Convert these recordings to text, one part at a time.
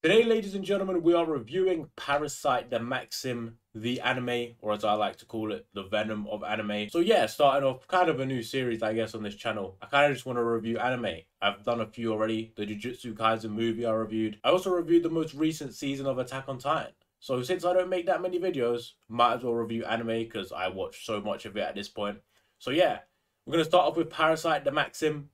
Today, ladies and gentlemen, we are reviewing Parasyte The Maxim, the anime, or as I like to call it, the Venom of anime. So yeah, starting off kind of a new series, I guess, on this channel. I kind of just want to review anime. I've done a few already. The Jujutsu Kaisen movie I reviewed. I also reviewed the most recent season of Attack on Titan. So since I don't make that many videos, might as well review anime because I watch so much of it at this point. So yeah, we're going to start off with Parasyte The Maxim.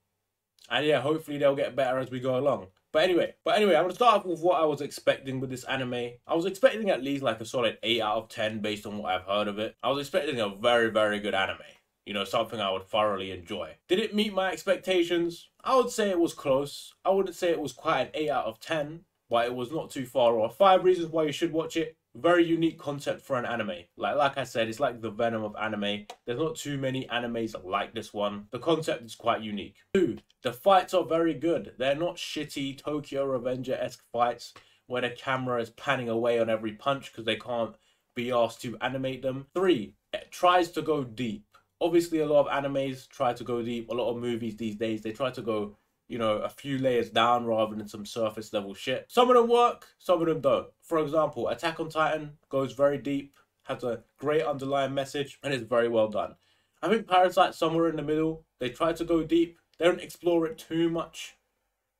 And yeah, hopefully they'll get better as we go along. But anyway, I'm gonna start off with what I was expecting with this anime. I was expecting at least like a solid 8 out of 10 based on what I've heard of it. I was expecting a very, very good anime. You know, something I would thoroughly enjoy. Did it meet my expectations? I would say it was close. I wouldn't say it was quite an 8 out of 10, but it was not too far off. 5 reasons why you should watch it. Very unique concept for an anime. Like I said, it's like the Venom of anime. There's not too many animes like this one. The concept is quite unique. 2. The fights are very good. They're not shitty Tokyo Revenger-esque fights where the camera is panning away on every punch because they can't be asked to animate them. 3. It tries to go deep. Obviously, a lot of animes try to go deep. A lot of movies these days, they try to go, you know, a few layers down rather than some surface level shit. Some of them work, some of them don't. For example, Attack on Titan goes very deep, has a great underlying message, and is very well done. I think Parasyte's somewhere in the middle. They try to go deep. They don't explore it too much,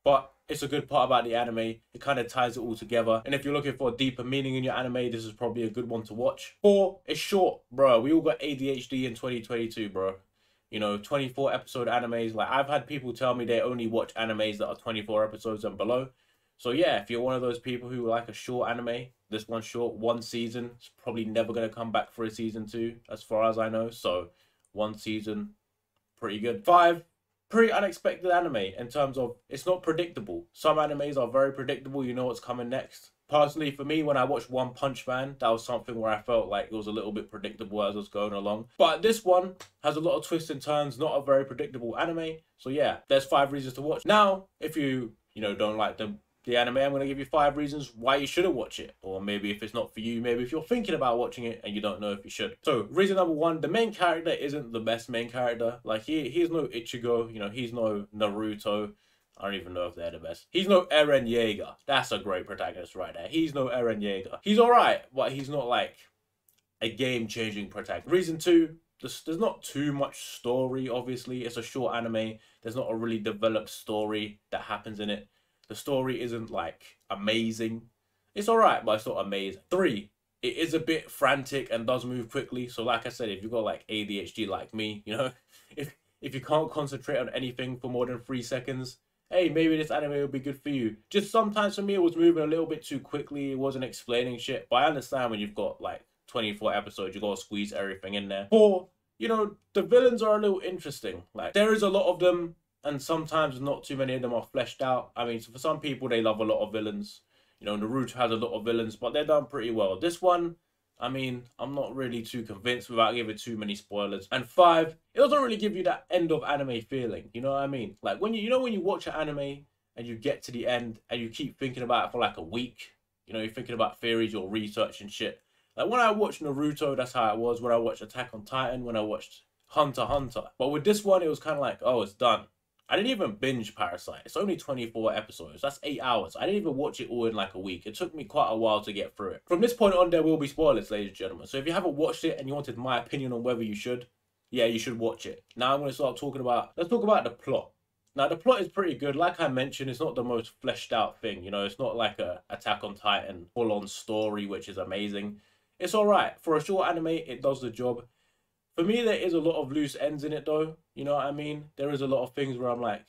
but it's a good part about the anime. It kind of ties it all together. And if you're looking for a deeper meaning in your anime, this is probably a good one to watch. 4, it's short, bro. We all got ADHD in 2022, bro. You know, 24 episode animes. Like, I've had people tell me they only watch animes that are 24 episodes and below. So yeah, if you're one of those people who like a short anime, this one's short, 1 season. It's probably never going to come back for a season 2, as far as I know. So 1 season, pretty good. 5, pretty unexpected anime in terms of it's not predictable. Some animes are very predictable. You know what's coming next. Personally, for me, when I watched One Punch Man, that was something where I felt like it was a little bit predictable as I was going along. But this one has a lot of twists and turns, not a very predictable anime. So yeah, there's 5 reasons to watch. Now, if you don't like the anime, I'm going to give you 5 reasons why you shouldn't watch it. Or maybe if it's not for you, maybe if you're thinking about watching it and you don't know if you should. So, reason number 1, the main character isn't the best main character. Like, he's no Ichigo, you know, he's no Naruto. I don't even know if they're the best. He's no Eren Yeager. That's a great protagonist right there. He's no Eren Yeager. He's alright, but he's not like a game-changing protagonist. Reason 2, there's not too much story, obviously. It's a short anime. There's not a really developed story that happens in it. The story isn't like amazing. It's alright, but it's not amazing. 3, it is a bit frantic and does move quickly. So like I said, if you've got like ADHD like me, you know, if you can't concentrate on anything for more than 3 seconds, hey, maybe this anime will be good for you. Just sometimes for me, it was moving a little bit too quickly. It wasn't explaining shit. But I understand when you've got like 24 episodes, you gotta squeeze everything in there. 4, you know, the villains are a little interesting. Like, there is a lot of them, and sometimes not too many of them are fleshed out. I mean, so for some people, they love a lot of villains. You know, Naruto has a lot of villains, but they're done pretty well. This one, I mean, I'm not really too convinced without giving too many spoilers. And 5, it doesn't really give you that end of anime feeling. You know what I mean? Like, when you know when you watch an anime and you get to the end and you keep thinking about it for like a week. You know, you're thinking about theories or research and shit. Like, when I watched Naruto, that's how it was. When I watched Attack on Titan, when I watched Hunter x Hunter. But with this one, it was kind of like, oh, it's done. I didn't even binge Parasyte. It's only 24 episodes. That's 8 hours. I didn't even watch it all in like a week. It took me quite a while to get through it. From this point on, there will be spoilers, ladies and gentlemen. So if you haven't watched it and you wanted my opinion on whether you should, yeah, you should watch it. Now I'm going to start talking about, let's talk about the plot. Now, the plot is pretty good. Like I mentioned, it's not the most fleshed out thing. You know, it's not like a Attack on Titan full-on story, which is amazing. It's all right. For a short anime, it does the job. For me, there is a lot of loose ends in it, though. You know what I mean? There is a lot of things where I'm like,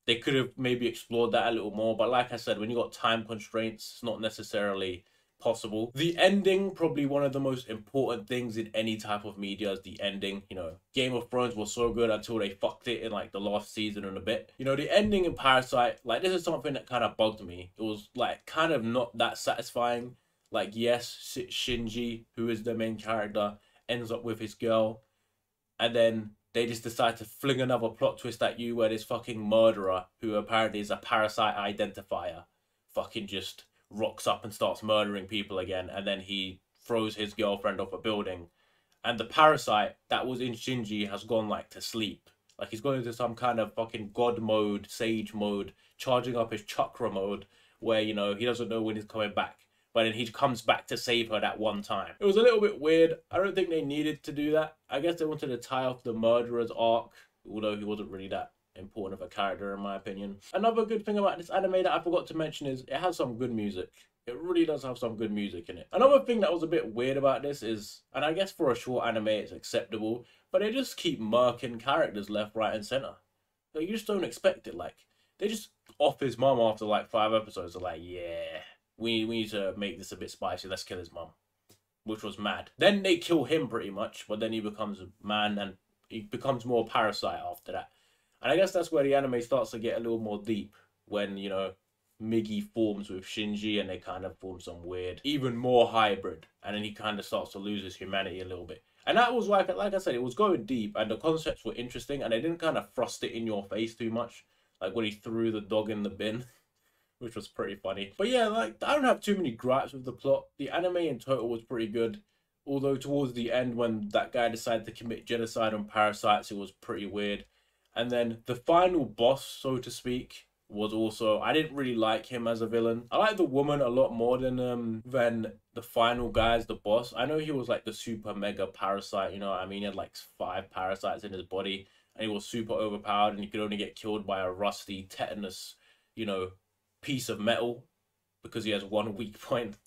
they could have maybe explored that a little more. But like I said, when you got time constraints, it's not necessarily possible. The ending, probably one of the most important things in any type of media is the ending. You know, Game of Thrones was so good until they fucked it in like the last season and a bit. You know, the ending in Parasyte, like, this is something that kind of bugged me. It was like kind of not that satisfying. Like, yes, Shinji, who is the main character, ends up with his girl, and then they just decide to fling another plot twist at you where this fucking murderer, who apparently is a parasite identifier, fucking just rocks up and starts murdering people again, and then he throws his girlfriend off a building, and the parasite that was in Shinji has gone like to sleep. Like, he's going into some kind of fucking god mode, sage mode, charging up his chakra mode, where, you know, he doesn't know when he's coming back, but then he comes back to save her that one time. It was a little bit weird. I don't think they needed to do that. I guess they wanted to tie off the murderer's arc, although he wasn't really that important of a character in my opinion. Another good thing about this anime that I forgot to mention is it has some good music. It really does have some good music in it. Another thing that was a bit weird about this is, and I guess for a short anime it's acceptable, but they just keep murking characters left, right, and center. Like, you just don't expect it. Like, they just off his mum after like 5 episodes. They're like, yeah, we need to make this a bit spicy. Let's kill his mum, which was mad. Then they kill him pretty much, but then he becomes a man and he becomes more Parasyte after that. And I guess that's where the anime starts to get a little more deep when, you know, Migi forms with Shinji and they kind of form some weird, even more hybrid. And then he kind of starts to lose his humanity a little bit. And that was like I said, it was going deep and the concepts were interesting and they didn't kind of thrust it in your face too much. Like when he threw the dog in the bin, which was pretty funny. But yeah, like, I don't have too many gripes with the plot. The anime in total was pretty good. Although towards the end when that guy decided to commit genocide on parasites, it was pretty weird. And then the final boss, so to speak, was also, I didn't really like him as a villain. I like the woman a lot more than the final guy as the boss. I know he was like the super mega parasite, you know what I mean? He had like 5 parasites in his body and he was super overpowered and he could only get killed by a rusty tetanus, you know, piece of metal because he has 1 weak point.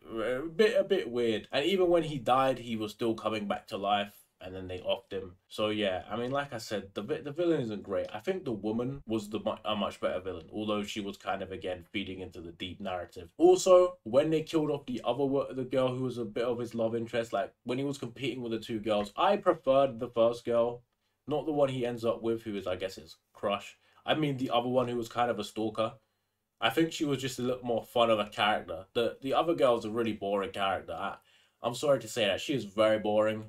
A bit weird. And even when he died, he was still coming back to life. And then they offed him. So yeah, I mean, like I said, the villain isn't great. I think the woman was a much better villain, although she was kind of, again, feeding into the deep narrative. Also, when they killed off the girl who was a bit of his love interest, like when he was competing with the 2 girls, I preferred the first girl, not the one he ends up with, who is, I guess, his crush. I mean the other one who was kind of a stalker. I think she was just a little more fun of a character. The other girl's a really boring character. I'm sorry to say that. She is very boring.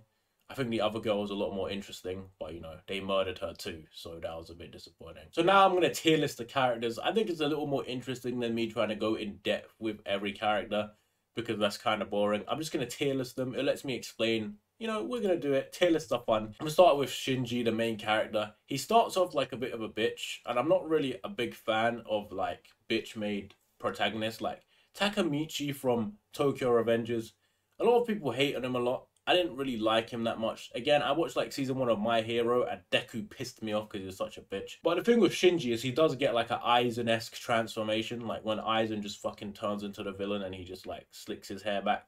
I think the other girl was a lot more interesting, but, you know, they murdered her too, so that was a bit disappointing. So now I'm going to tier list the characters. I think it's a little more interesting than me trying to go in depth with every character, because that's kind of boring. I'm just going to tier list them. It lets me explain, you know, we're going to do it. Tier lists are fun. I'm going to start with Shinji, the main character. He starts off like a bit of a bitch, and I'm not really a big fan of, like, bitch-made protagonists. Like, Takamichi from Tokyo Revengers. A lot of people hate on him a lot. I didn't really like him that much. Again, I watched like season 1 of My Hero and Deku pissed me off because he was such a bitch. But the thing with Shinji is he does get like an Aizen-esque transformation. Like when Aizen just fucking turns into the villain and he just like slicks his hair back.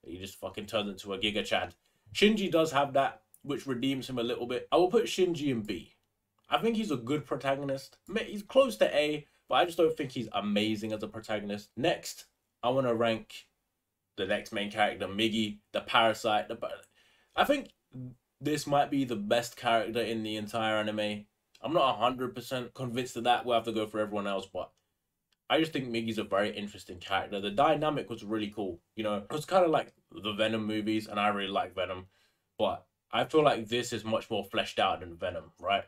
He just fucking turns into a Giga Chad. Shinji does have that, which redeems him a little bit. I will put Shinji in B. I think he's a good protagonist. He's close to A, but I just don't think he's amazing as a protagonist. Next, I want to rank the next main character, Migi, the parasite. I think this might be the best character in the entire anime. I'm not 100% convinced of that. We'll have to go for everyone else, but I just think Migi's a very interesting character. The dynamic was really cool. You know, it was kind of like the Venom movies, and I really like Venom, but I feel like this is much more fleshed out than Venom, right?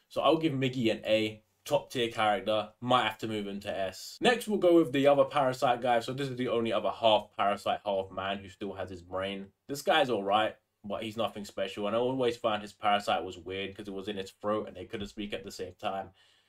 So I'll give Migi an A. Top tier character, might have to move into S. Next, we'll go with the other parasite guy. So this is the only other half parasite, half man who still has his brain. This guy's alright, but he's nothing special. And I always found his parasite was weird because it was in his throat and they couldn't speak at the same time.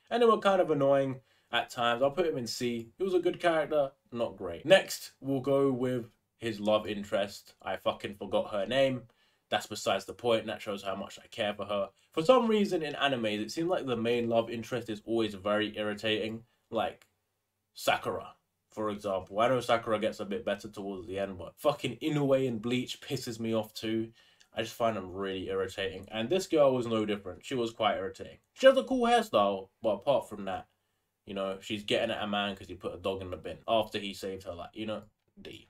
And they were kind of annoying at times. I'll put him in C. He was a good character, not great. Next, we'll go with his love interest. I fucking forgot her name. That's besides the point. That shows how much I care for her. For some reason in animes, it seems like the main love interest is always very irritating. Like Sakura, for example. I know Sakura gets a bit better towards the end, but fucking Inoue in Bleach pisses me off too. I just find them really irritating. And this girl was no different. She was quite irritating. She has a cool hairstyle, but apart from that, you know, she's getting at a man because he put a dog in the bin after he saved her life. You know, D.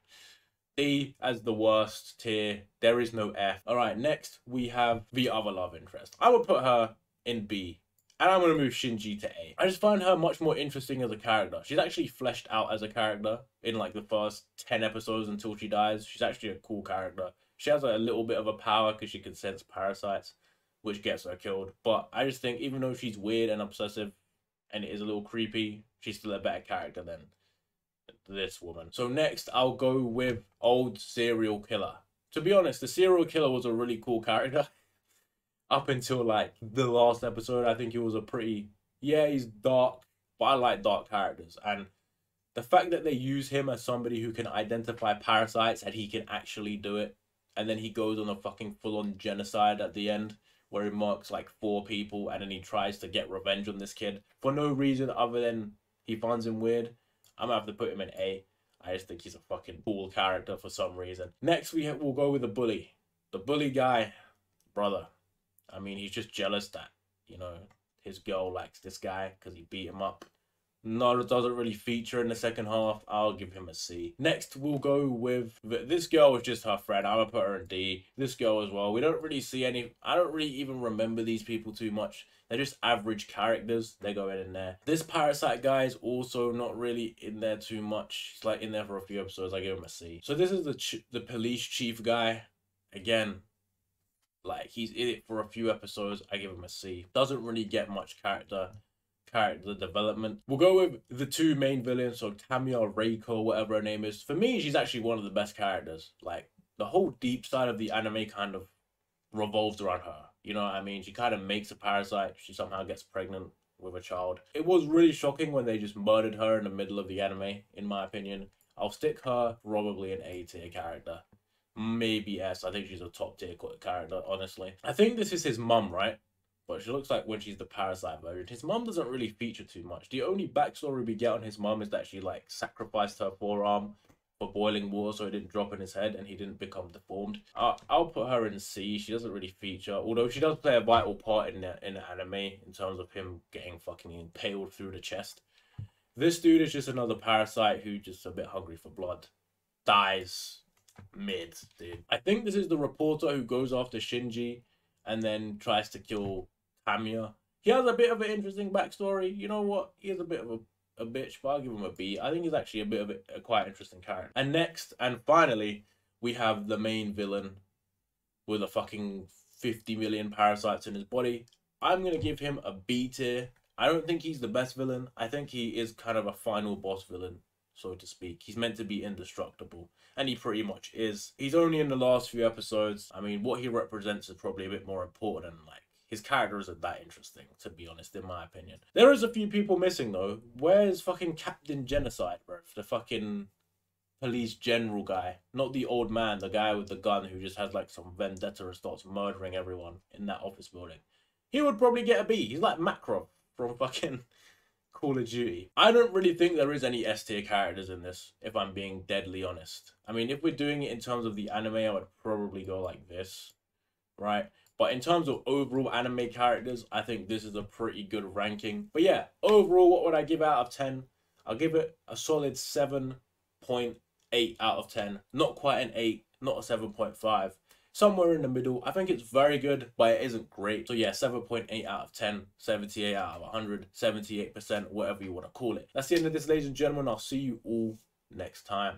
D as the worst tier. There is no F. Alright, next we have the other love interest. I would put her in B. And I'm going to move Shinji to A. I just find her much more interesting as a character. She's actually fleshed out as a character in like the first 10 episodes until she dies. She's actually a cool character. She has a little bit of a power because she can sense parasites, which gets her killed. But I just think even though she's weird and obsessive and it is a little creepy, she's still a better character than this woman. So next I'll go with old serial killer. To be honest, the serial killer was a really cool character up until like the last episode. I think he was a pretty, yeah, he's dark, but I like dark characters. And The fact that they use him as somebody who can identify parasites and he can actually do it, and then he goes on a fucking full-on genocide at the end where he marks like 4 people and then he tries to get revenge on this kid for no reason other than he finds him weird. I'm gonna have to put him in A. I just think he's a fucking cool character for some reason. Next, we'll go with the bully. The bully guy, brother. I mean, he's just jealous that, you know, his girl likes this guy because he beat him up. No, it doesn't really feature in the second half. I'll give him a C. Next, we'll go with... This girl was just her friend. I'm gonna put her in D. This girl as well. We don't really see any... I don't really even remember these people too much. They're just average characters. They go in there. This Parasyte guy is also not really in there too much. He's like in there for a few episodes. I give him a C. So this is the police chief guy. Again, like he's in it for a few episodes. I give him a C. Doesn't really get much character development. We'll go with the 2 main villains, so Tamia, Reiko, whatever her name is. For me, she's actually one of the best characters. Like, the whole deep side of the anime kind of revolves around her. You know what I mean? She kind of makes a parasite. She somehow gets pregnant with a child. It was really shocking when they just murdered her in the middle of the anime, in my opinion. I'll stick her probably an A tier character. Maybe S. I think she's a top tier character, honestly. I think this is his mum, right? But she looks like when she's the Parasyte version. His mum doesn't really feature too much. The only backstory we get on his mum is that she like sacrificed her forearm for boiling water so it didn't drop in his head and he didn't become deformed. I'll put her in C. She doesn't really feature, although she does play a vital part in the anime in terms of him getting fucking impaled through the chest. This dude is just another parasite who just a bit hungry for blood. Dies mid, dude. I think this is the reporter who goes after Shinji and then tries to kill Tamia. He has a bit of an interesting backstory. You know what? He is a bit of a bitch, but I'll give him a B. I think he's actually a bit of a quite interesting character. And next, and finally, we have the main villain with a fucking 50 million parasites in his body. I'm going to give him a B tier. I don't think he's the best villain. I think he is kind of a final boss villain, so to speak. He's meant to be indestructible, and he pretty much is. He's only in the last few episodes. I mean, what he represents is probably a bit more important, and like, his character isn't that interesting, to be honest, in my opinion. There is a few people missing, though. Where's fucking Captain Genocide, bro? The fucking police general guy. Not the old man, the guy with the gun who just has, like, some vendetta and starts murdering everyone in that office building. He would probably get a B. He's like Makarov from fucking Call of Duty. I don't really think there is any S tier characters in this, if I'm being deadly honest. I mean, if we're doing it in terms of the anime, I would probably go like this, right? But in terms of overall anime characters, I think this is a pretty good ranking. But yeah, overall, what would I give out of 10? I'll give it a solid 7.8 out of 10. Not quite an 8, not a 7.5. Somewhere in the middle. I think it's very good, but it isn't great. So yeah, 7.8 out of 10, 78 out of 100, 78%, whatever you want to call it. That's the end of this, ladies and gentlemen. I'll see you all next time.